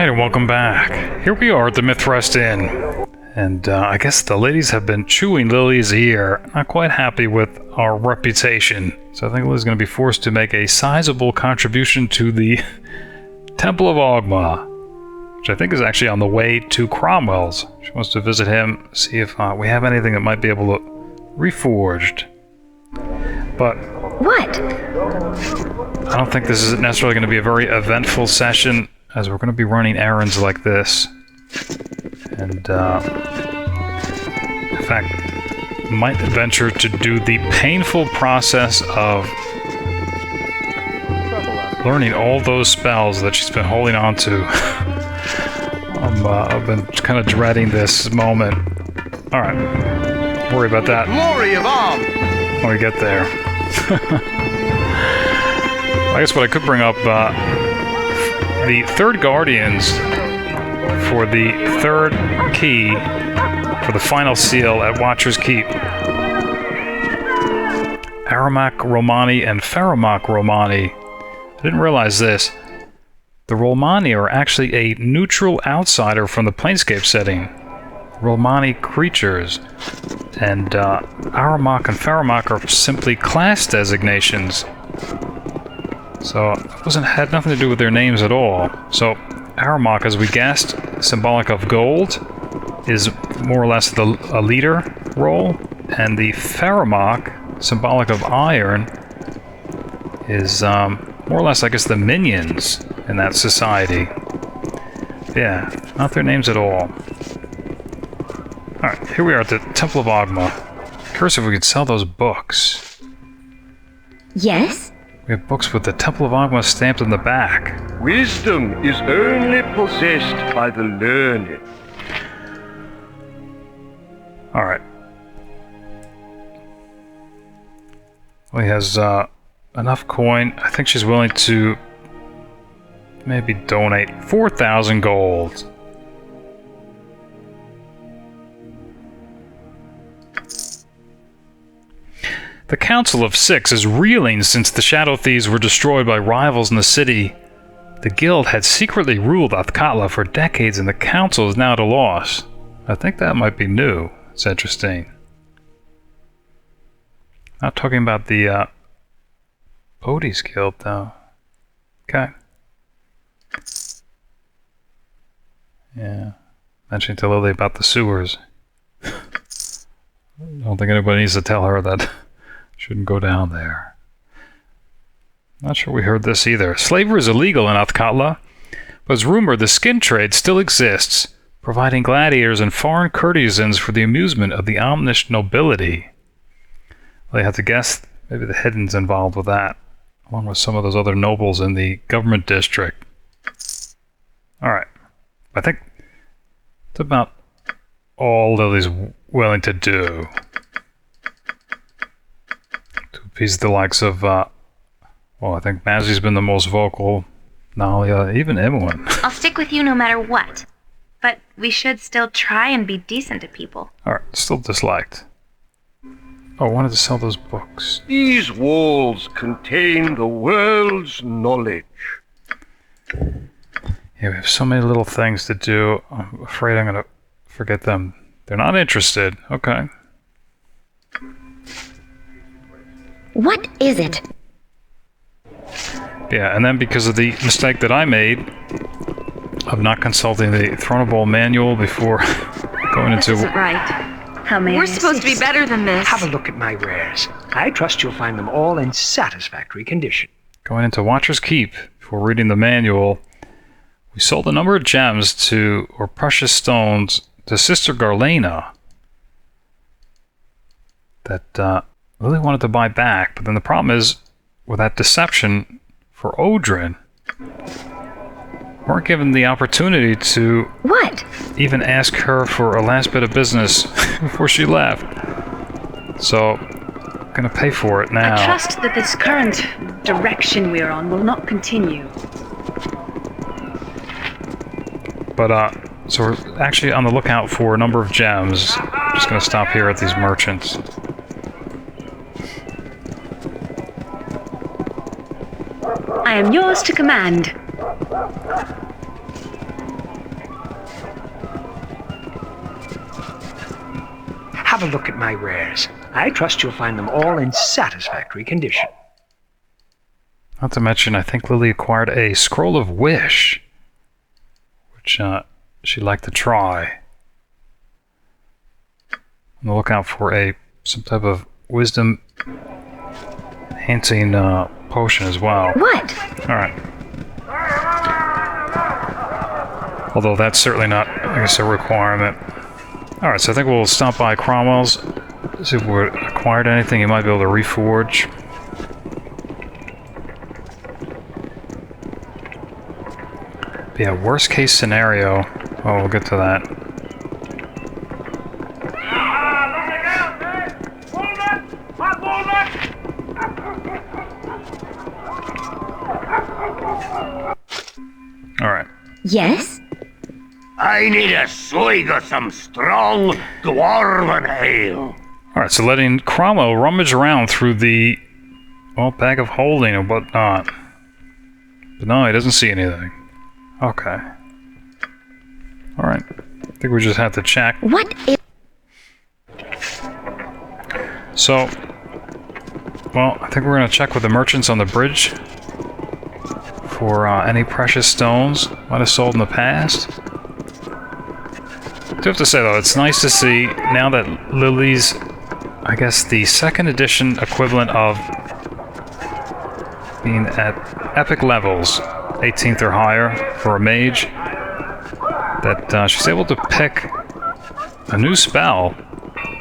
Alright, and welcome back. Here we are at the Mithrest Inn. And I guess the ladies have been chewing Lily's ear. Not quite happy with our reputation. So I think Lily's going to be forced to make a sizable contribution to the Temple of Ogma, which I think is actually on the way to Cromwell's. She wants to visit him, see if we have anything that might be able to reforged. But what? I don't think this is necessarily going to be a very eventful session, as we're going to be running errands like this. And, in fact, might venture to do the painful process of learning all those spells that she's been holding on to. I've been kind of dreading this moment. Alright, worry about that. Glory of arm! When we get there. I guess what I could bring up, the third Guardians for the third key for the final seal at Watcher's Keep. Aramak Romani and Faramak Romani. I didn't realize this. The Romani are actually a neutral outsider from the Planescape setting. Romani creatures. And Aramak and Faramak are simply class designations. So it had nothing to do with their names at all. So Aramak, as we guessed, symbolic of gold, is more or less a leader role, and the Faramak, symbolic of iron, is more or less, I guess, the minions in that society. Yeah, not their names at all. Alright, here we are at the Temple of Ogma. Curious if we could sell those books. Yes? We have books with the Temple of Ogma stamped in the back. Wisdom is only possessed by the learned. Alright. Well, he has enough coin. I think she's willing to maybe donate 4,000 gold. The Council of Six is reeling since the Shadow Thieves were destroyed by rivals in the city. The guild had secretly ruled Athkatla for decades, and the council is now at a loss. I think that might be new. It's interesting. Not talking about the Bodhi's Guild, though. Okay. Yeah. Mentioning to Lily about the sewers. I don't think anybody needs to tell her that shouldn't go down there. Not sure we heard this either. Slavery is illegal in Athkatla, but it's rumored the skin trade still exists, providing gladiators and foreign courtesans for the amusement of the Omnish nobility. Well, you have to guess maybe the Hidden's involved with that, along with some of those other nobles in the government district. Alright. I think that's about all Lily's willing to do. To appease the likes of, well, I think Mazzy's been the most vocal. Nalia, even Imoen. I'll stick with you no matter what. But we should still try and be decent to people. Alright, still disliked. Oh, I wanted to sell those books. These walls contain the world's knowledge. Yeah, we have so many little things to do. I'm afraid I'm going to forget them. They're not interested. Okay. What is it? Yeah, and then because of the mistake that I made of not consulting the Throne of Bhaal manual before going into... This isn't right. How may We're I supposed to be assist? better than this. Have a look at my wares. I trust you'll find them all in satisfactory condition. Going into Watcher's Keep, before reading the manual, we sold a number of gems or precious stones to Sister Garlena that Lily wanted to buy back, but then the problem is, with that deception for Odrin, weren't given the opportunity to What? even ask her for a last bit of business before she left. So, gonna pay for it now. I trust that this current direction we're on will not continue. But, so we're actually on the lookout for a number of gems. Just gonna stop here at these merchants. I am yours to command. Have a look at my wares. I trust you'll find them all in satisfactory condition. Not to mention, I think Lilly acquired a Scroll of Wish, which she'd like to try. On the lookout for some type of wisdom enhancing potion as well. What? Alright. Although that's certainly not, I guess, a requirement. Alright, so I think we'll stop by Cromwell's, see if we acquired anything you might be able to reforge. But yeah, worst case scenario. Oh, we'll get to that. Alright. Yes? I need a swig of some strong dwarven ale. Alright, so letting Cromwell rummage around through the, well, bag of holding and whatnot. But no, he doesn't see anything. Okay. Alright. I think we just have to check. What is... So, well, I think we're going to check with the merchants on the bridge for any precious stones might have sold in the past. I do have to say, though, it's nice to see now that Lilly's, I guess, the second edition equivalent of being at epic levels, 18th or higher for a mage, that she's able to pick a new spell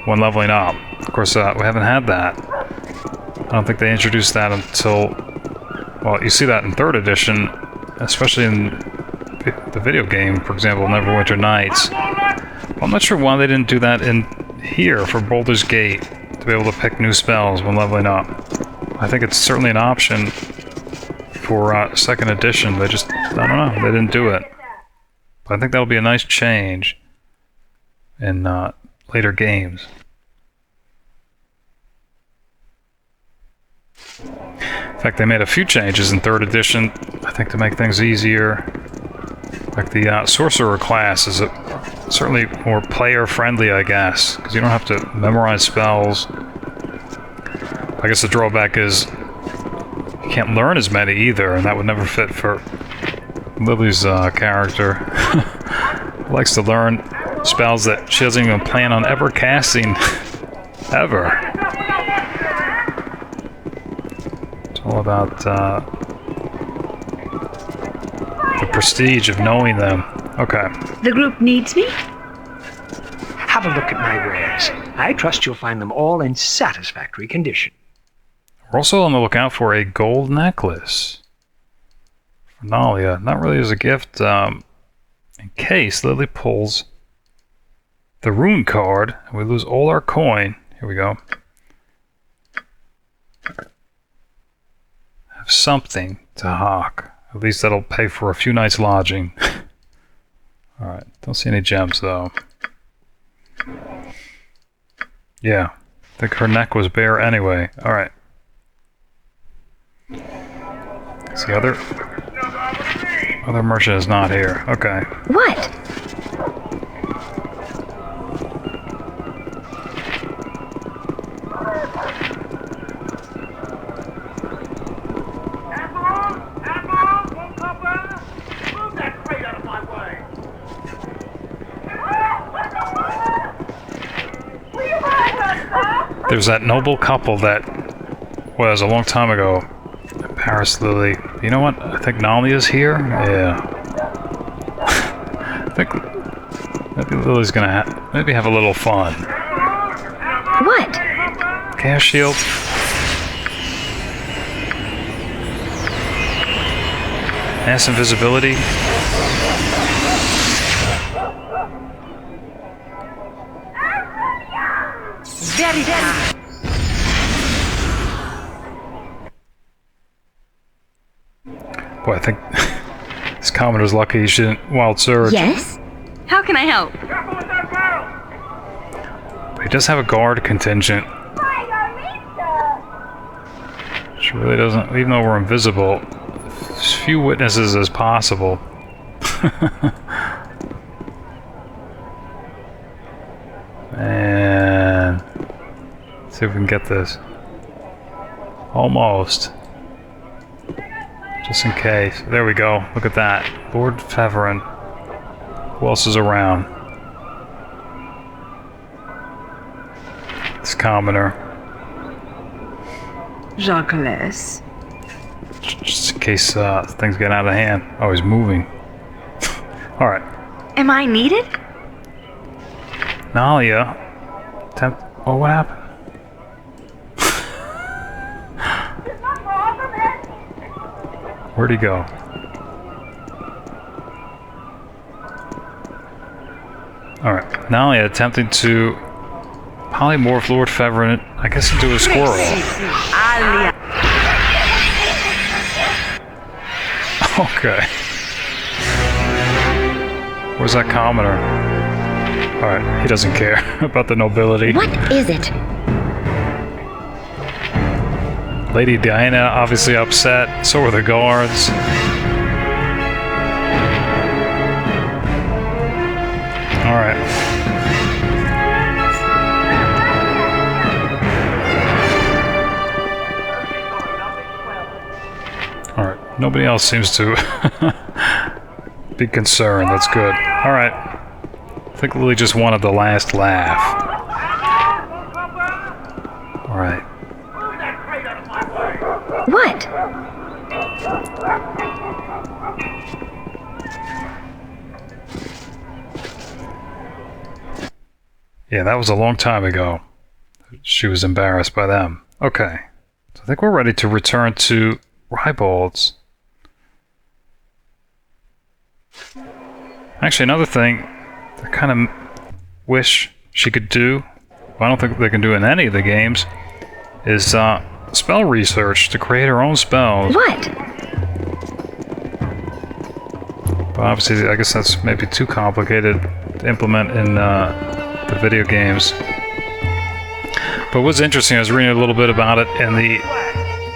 when leveling up. Of course, we haven't had that. I don't think they introduced that until, well, you see that in 3rd edition, especially in the video game, for example, Neverwinter Nights. Well, I'm not sure why they didn't do that in here for Baldur's Gate, to be able to pick new spells when leveling up. I think it's certainly an option for 2nd edition. They just, I don't know, they didn't do it. But I think that'll be a nice change in later games. In fact, they made a few changes in 3rd edition, I think, to make things easier. Like the Sorcerer class is certainly more player-friendly, I guess, because you don't have to memorize spells. I guess the drawback is you can't learn as many either, and that would never fit for Lilly's character. Likes to learn spells that she doesn't even plan on ever casting, ever. It's all about the prestige of knowing them. Okay. The group needs me? Have a look at my wares. I trust you'll find them all in satisfactory condition. We're also on the lookout for a gold necklace for Nalia. Not really as a gift, in case Lilly pulls the rune card and we lose all our coin. Here we go. Have something to hawk. At least that'll pay for a few nights lodging. Alright, don't see any gems though. Yeah, I think her neck was bare anyway. Alright. The other merchant is not here. Okay. What? There's that noble couple that was a long time ago in Paris, Lilly. You know what? I think Nalia's here? Yeah. I think maybe Lily's gonna maybe have a little fun. What? Chaos Shield. Mass invisibility. Very good. Boy, I think this commoner's lucky he shouldn't wild surge. Yes? How can I help? But he does have a guard contingent. Which really doesn't, even though we're invisible, as few witnesses as possible. Man. See if we can get this. Almost. Just in case. There we go. Look at that. Lord Feveran. Who else is around? This commoner. Jacques. Just in case things get out of hand. Oh, he's moving. Alright. Am I needed? Nalia. Oh, what happened? Where'd he go? Alright. Nalia attempting to polymorph Lord Feveran, I guess, into a squirrel. Okay. Where's that commoner? Alright, he doesn't care about the nobility. What is it? Lady Diana obviously upset, so are the guards. Alright. Alright, nobody else seems to be concerned, that's good. Alright. I think Lily just wanted the last laugh. Alright. What? Yeah, that was a long time ago. She was embarrassed by them. Okay. So I think we're ready to return to Rybald's. Actually, another thing I kind of wish she could do, I don't think they can do in any of the games, is spell research to create her own spells. What? But obviously, I guess that's maybe too complicated to implement in the video games. But what's interesting, I was reading a little bit about it in the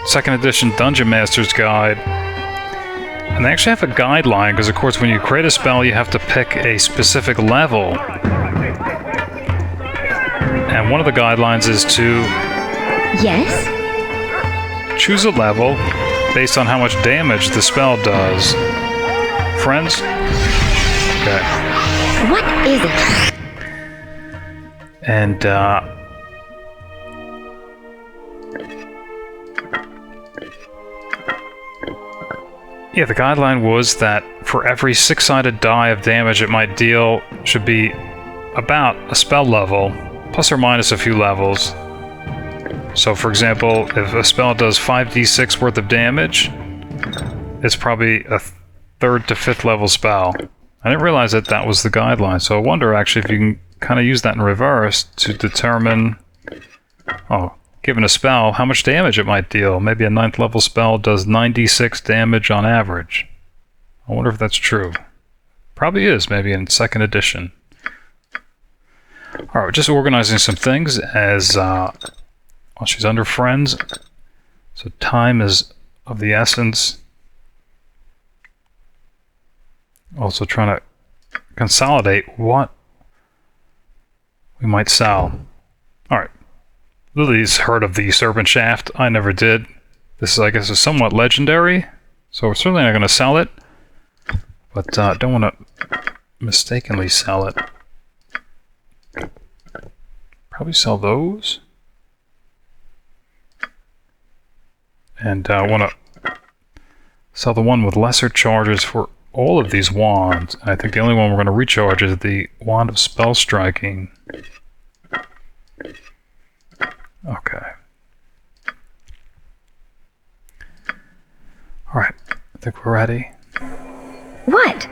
2nd edition Dungeon Master's Guide. And they actually have a guideline, because of course when you create a spell you have to pick a specific level. And one of the guidelines is to Yes? choose a level based on how much damage the spell does. Friends? Okay. What is it? And, yeah, the guideline was that for every 6-sided die of damage it might deal should be about a spell level, plus or minus a few levels. So, for example, if a spell does 5d6 worth of damage, it's probably a 3rd to 5th level spell. I didn't realize that that was the guideline, so I wonder actually if you can kind of use that in reverse to determine, given a spell, how much damage it might deal. Maybe a 9th level spell does 96 damage on average. I wonder if that's true. Probably is, maybe in 2nd edition. Alright, we're just organizing some things as well, she's under friends, so time is of the essence. Also trying to consolidate what we might sell. Alright. Lily's heard of the Serpent Shaft. I never did. This is, I guess, is somewhat legendary, so we're certainly not going to sell it. But don't want to mistakenly sell it. Probably sell those. And I want to sell the one with lesser charges for all of these wands. And I think the only one we're going to recharge is the Wand of Spell Striking. Okay. Alright, I think we're ready. What?